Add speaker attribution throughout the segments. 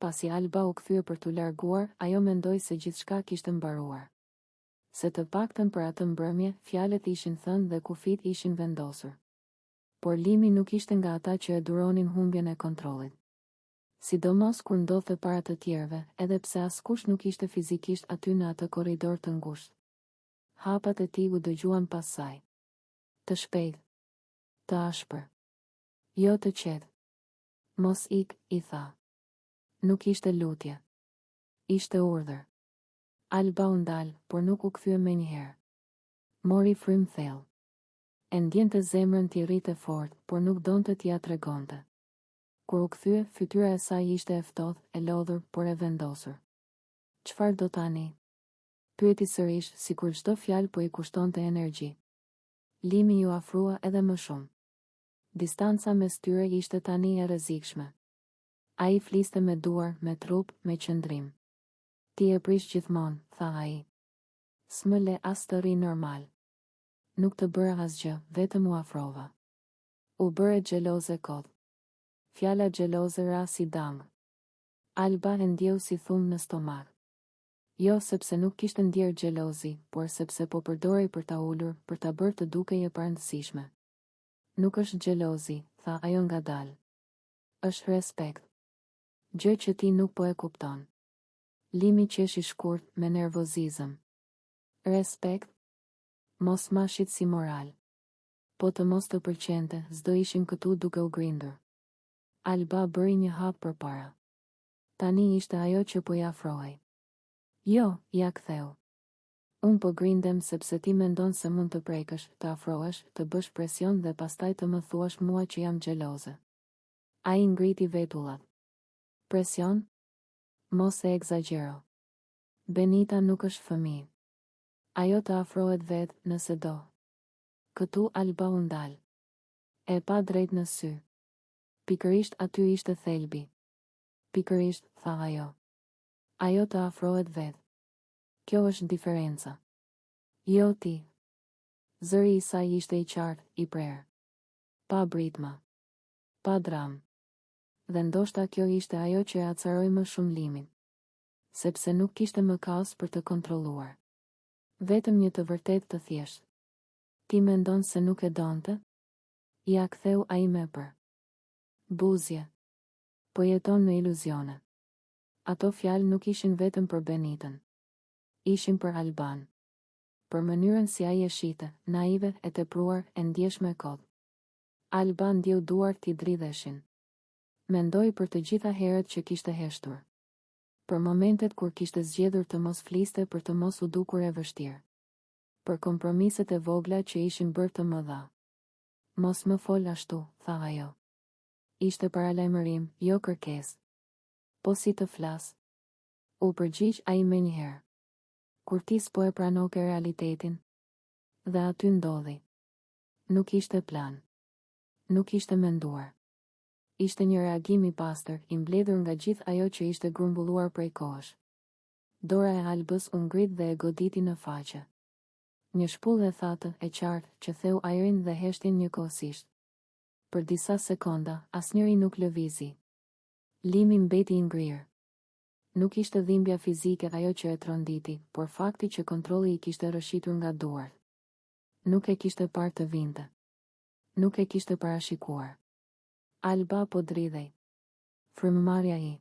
Speaker 1: Pasi Alba u kthye për t'u larguar, ajo mendoi se gjithçka kishte mbaruar. Se të paktën për atë mbrëmje, fjalët ishin thënë dhe kufit ishin vendosur. Por Limi nuk ishte nga ata që e duronin humbjen e kontrollit. Sidomos kur ndodhte para të tjerëve, edhe pse askush nuk ishte fizikisht aty në atë korridor të ngushtë. Hapat e tij u dëgjuan pas saj. Të shpejt, të ashpër. Jo të qetë. Mos ik, i tha. Nuk ishte lutje. Ishte urdhër. Alba u ndal, por nuk u kthye menjëherë. Mori frym thellë. E ndjente zemrën t'i rrite fort, por nuk donte t'ia tregonte. Kur u kthye, fytyra e saj ishte e ftohtë, e lodhur, por e vendosur. Çfarë do tani? Pyeti sërish, sikur çdo fjalë po i kushtonte energji. Limi ju afrua edhe më shumë. Distanca mes tyre ishte tani e rrezikshme. Ai fliste me duar, me trup, me qëndrim. Ti e prish gjithmonë, tha ai. S'më le as të rri normal. Nuk të bëra asgjë, vetëm u afrova. U bëre xheloze kot. Fjala xheloze ra si dang. Alba e ndjeu si thumë në stomak. Jo sepse nuk kishte ndjerë xhelozi, por sepse po përdorej për ta ulur, për ta bërë të dukej e parëndësishme. Nuk është xhelozi, tha ajo ngadalë. Është respekt. Gjë që ti nuk po e kupton. Limi qeshi shkurt, me nervozizëm. Respekt? Mos mashit si moral. Po të mos të pëlqente, s'do ishim këtu duke u grindur. Alba bëri një hap përpara. Tani ishte ajo që po i afrohej. Jo, ja ktheu. Unë po grindem sepse ti mendon se mund të prekësh, të afrohesh, të bësh presion dhe pastaj të më thuash mua që jam xheloze. Ai ngriti vetullat. Presion? Mos e egzagjero. Benita nuk është fëmijë. Ajo të afrohet vetë, nëse do. Këtu Alba u ndal. E pa drejt në sy. Pikërisht aty ishte thelbi. Pikërisht, tha ajo. Ajo të afrohet vetë. Kjo është diferenca. Jo ti. Zëri i saj ishte i qartë, i prerë. Pa britma. Pa dram. Dhe ndoshta kjo ishte ajo që e acaroi më shumë Limin. Sepse nuk kishte më kaos për të kontrolluar. Vetëm një të vërtet të thjeshtë. Ti mendon se nuk e donte? Ja ktheu ai me për. Buzje. Po jeton në iluzione. Ato fjalë nuk ishin vetëm për Benitën. Ishin për Alban. Për mënyrën si ai e shite, naive, e tepruar, e ndjeshme kot. Alban ndjeu duart t'i dridheshin. Mendoi për të gjitha herët që kishte heshtur. Për momentet kur kishte zgjedhur të mos fliste për të mos u dukur e vështirë. Për kompromiset e vogla që ishin bërë të mëdha. Mos më fol ashtu, tha ajo. Ishte paralajmërim, jo kërkesë. Po si të flas? U përgjigj ai menjëherë. Kur ti s'po e pranoke realitetin. Dhe aty ndodhi. Nuk ishte plan. Nuk ishte menduar. Ishte një reagim i pastër, i mbledhur nga gjithë ajo që ishte grumbulluar prej kohësh. Dora e Albës u ngrit dhe e goditi në faqe. Një shpullë e thatë, e qartë, që theu ajrin dhe heshtin njëkohësisht. Për disa sekonda, asnjëri nuk lëvizi. Limi mbeti i ngrirë. Nuk ishte dhimbja fizike ajo që e tronditi, por fakti që kontrolli i kishte rrëshitur nga duart. Nuk e kishte parë të vinte. Nuk e kishte parashikuar. Alba po dridhej. Frymëmarrja i.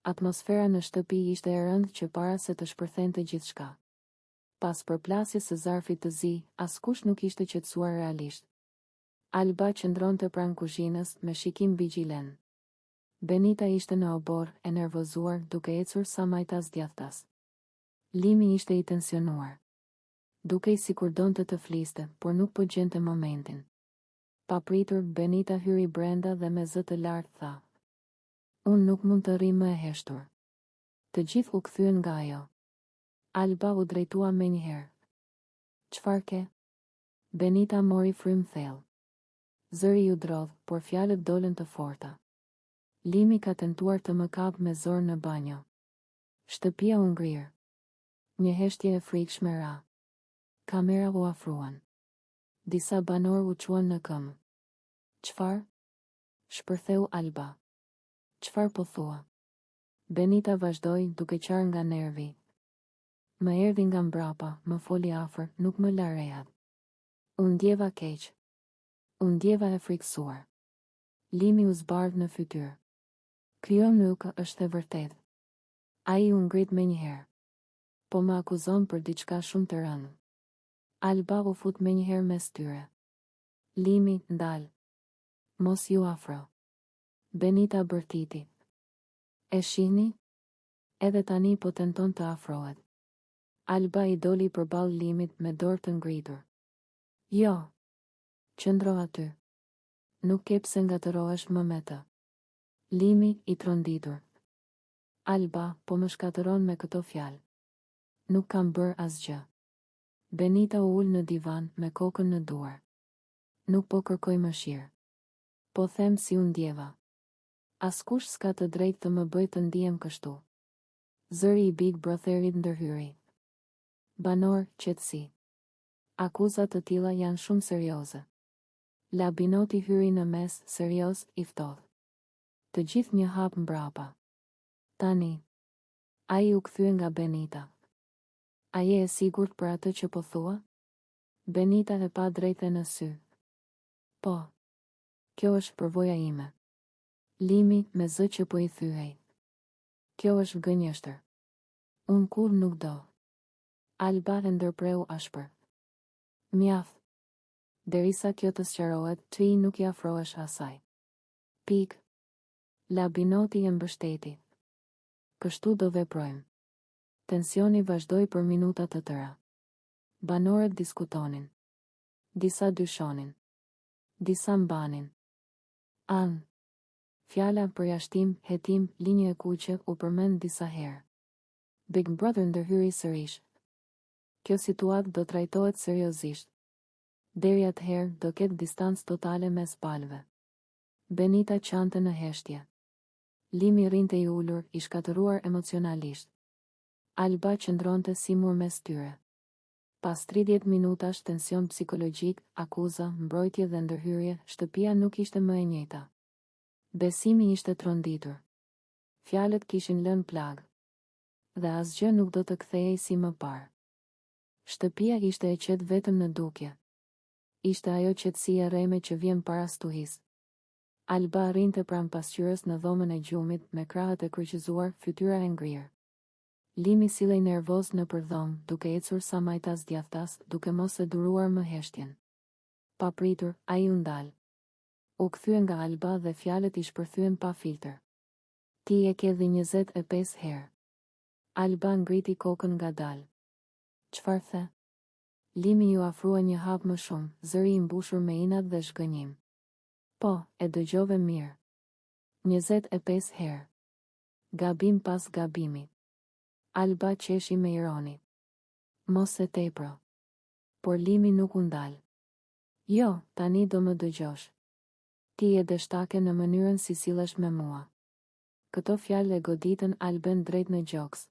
Speaker 1: Atmosfera në shtëpi ishte e rëndë që para se të shpërthente gjithçka. Pas përplasjes së zarfit të zi, askush nuk ishte qetësuar realisht. Alba qëndronte pranë kuzhinës me shikim vigjilen. Benita ishte në obor, e nervozuar, duke ecur sa majtas djathtas. Limi ishte i tensionuar. Dukej sikur donte të fliste, por nuk po gjente momentin. Papritur, Benita hyri brenda dhe me zë të lartë tha. Unë nuk mund të rri më e heshtur. Të gjithë u kthyen nga ajo. Alba u drejtua menjëherë. Çfarë ke? Benita mori frym thellë. Zëri ju drodh, por fjalët dolën të forta. Limi ka tentuar të më kap me zor në banjo. Shtëpia u ngrirë. Një heshtje e frikshme ra. Kamera u afruan. Disa banor u quan në këmbë. Çfarë? Shpërtheu Alba. Çfarë po thua? Benita vazhdoi duke qarë nga nervi. Më erdhi nga mbrapa, më foli afër, nuk më la rejat. Unë ndjeva keq. Unë ndjeva e friksuar. Limi u zbardh në fytyrë. Kjo nuk është e vërtet. Ai u ngrit menjëherë. Po më akuzon për diçka shumë të rëndë. Alba u fut menjëherë mes tyre. Limi, ndal. Mos ju afro. Benita bërtiti. E shihni? Edhe tani po tenton të afrohet. Alba i doli përballë Limit me dorë të ngritur. Jo. Qëndro aty. Nuk ke pse ngatërohesh më me të. Limi i tronditur. Alba po më shkatëron me këto fjalë. Nuk kam bërë asgjë. Benita u ul në divan me kokën në duar. Nuk po kërkoj mëshirë. Po them si u ndjeva. Askush s'ka të drejtë të më bëjë të ndihem kështu. Zëri i Big Brotherit ndërhyri. Banor, qetësi. Akuzat të tilla janë shumë serioze. Labinoti hyri në mes, serioz, i ftohtë. Të gjithë një hap mbrapa. Tani. Ai u kthye nga Benita. A je e sigurt për atë që po thua? Benita e pa drejtë në sy. Po. Kjo është përvoja ime. Limi me zë që po i thyej. Kjo është gënjeshtër. Unë kur nuk do. Alba e ndërpreu ashpër. Mjaft. Derisa kjo të sqarohet, ti nuk i afrohesh asaj. Pik. Labinoti e mbështeti. Kështu do veprojmë. Tensioni vazhdoi për minuta të tëra. Banorët diskutonin. Disa dyshonin. Disa mbanin. An. Fjala përjashtim, hetim, linjë e kuqe u përmend disa herë. Big Brother ndërhyri sërish. Kjo situatë do trajtohet seriozisht. Deri atëherë do ketë distancë totale mes palëve. Benita qante në heshtje. Limi rinte i ulur, i shkatëruar emocionalisht. Alba qëndronte si mur mes tyre. Pas 30 minutash tension psikologjik, akuza, mbrojtje dhe ndërhyrje, shtëpia nuk ishte më e njëjta. Besimi ishte tronditur. Fjalët kishin lënë plagë. Dhe asgjë nuk do të kthehej si më parë. Shtëpia ishte e qetë vetëm në dukje. Ishte ajo qetësia rreme që vjen para stuhis. Alba rrinte pranë pasqyrës në dhomën e gjumit me krahët e kryqëzuar, fytyra e ngrirë. Limi sillej nervoz në përdhom, duke ecur sa majtas djathtas, duke mos e duruar më heshtjen. Papritur, ai u ndal. U kthye nga Alba dhe fjalët i shpërthyen pa filtër. Ti e ke dhe 25 herë. Alba ngriti kokën ngadalë. Çfarë the? Limi ju afrua një hap më shumë, zëri i mbushur me inat dhe zhgënjim. Po, e dëgjove mirë. 25 herë. Gabim pas gabimit. Alba qeshi me ironi. Mos e tepro. Por Limi nuk u ndal. Jo, tani do më dëgjosh. Ti e dështake në mënyrën si sillesh me mua. Këto fjalë e goditën Alben drejt në gjoks.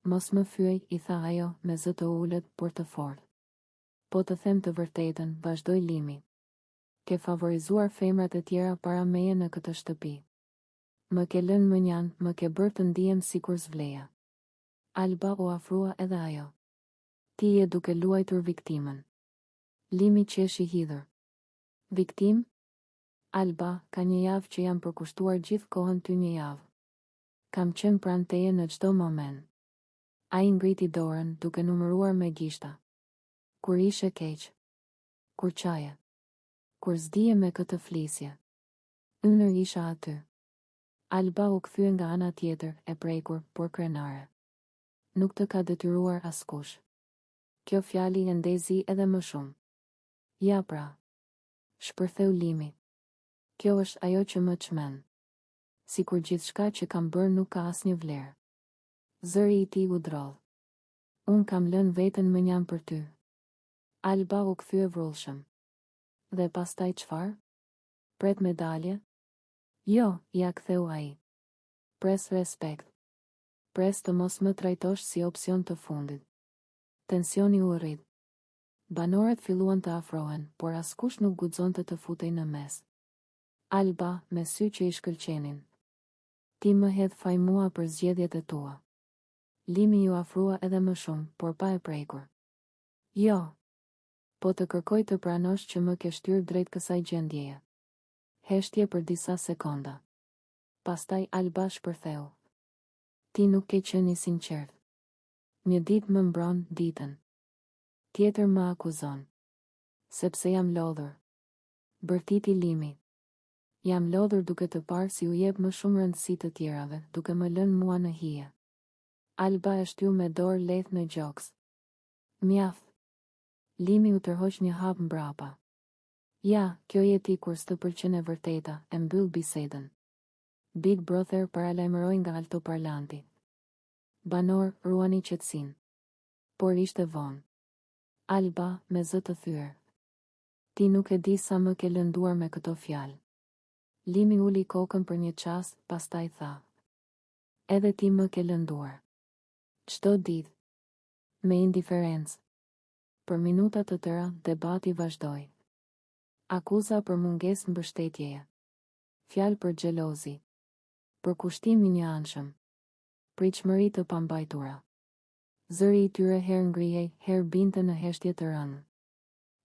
Speaker 1: Mos më fyej, i tha ajo, me zë të ulët, por të fortë. Po të them të vërtetën, vazhdoi Limi. Ke favorizuar femrat e tjera para meje në këtë shtëpi. Më ke lënë mënjan, më ke bërë të ndihem sikur zvleja. Alba u afrua edhe ajo. Ti je duke luajtur viktimën. Limi qeshi hidhur. Viktim? Alba, ka një javë që jam përkushtuar gjithë kohën ty një javë. Kam qenë pranë teje në çdo moment. Ai ngriti dorën duke numëruar me gishta. Kur ishe keq. Kur qaje. Kur zdije me këtë flisje. Unë isha aty. Alba u kthye nga ana tjetër, e prekur, por krenare. Nuk të ka detyruar askush. Kjo fjali e ndezi edhe më shumë. Ja pra. Shpërtheu Limi. Kjo është ajo që më çmen. Sikur gjithçka që kam bërë nuk ka asnjë vlerë. Zëri i tij u drodh. Unë kam lënë veten mënjan për ty. Alba u kthye vrullshëm. Dhe pastaj çfarë? Pret medalje? Jo, ja ktheu ai. Pres respekt. Pres të mos më trajtosh si opsion të fundit. Tensioni u rrit. Banorët filluan të afrohen, por askush nuk guxonte të futej në mes. Alba, me sy që i shkëlqenin. Ti më hedh faj mua për zgjedhjet e tua. Limi ju afrua edhe më shumë, por pa e prekur. Jo. Po të kërkoj të pranosh që më ke shtyrë drejt kësaj gjendjeje. Heshtje për disa sekonda. Pastaj Alba shpërtheu. Ti nuk ke qenë i sinqert. Një ditë më mbron ditën. Tjetër më akuzon. Sepse jam lodhur. Bërtiti Limi. Jam lodhur duke të parë si u jep më shumë rëndësi të tjerave, duke më lënë mua në hije. Alba e shtyu me dorë lehtë në gjoks. Mjaft. Limi u tërhoq një hap mbrapa. Ja, kjo je ti kur s'të pëlqen e vërteta, e mbyll bisedën. Big Brother paralajmëroi nga altoparlanti. Banor, ruani qetësinë. Por ishte vonë. Alba, me zë të thyer. Ti nuk e di sa më ke lënduar me këto fjalë. Limi uli kokën për një çast, pastaj tha. Edhe ti më ke lënduar. Çdo ditë. Me indiferencë. Për minuta të tëra, debati vazhdoi. Akuza për mungesë mbështetjeje. Fjalë për xhelozi. Për kushtim i njëanshëm. Pritshmëri të pambajtura. Zëri i tyre herë ngrihej, herë binte në heshtje të rënë.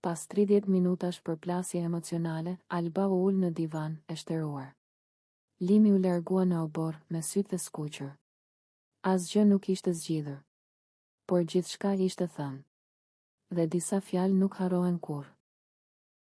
Speaker 1: Pas 30 minutash përplasje emocionale, Alba u ul në divan, e shtëruar. Limi u largua në obor, me sytë e skuqur. Asgjë nuk ishte zgjidhur. Por gjithçka ishte thënë. Dhe disa fjalë nuk harrohen kurrë.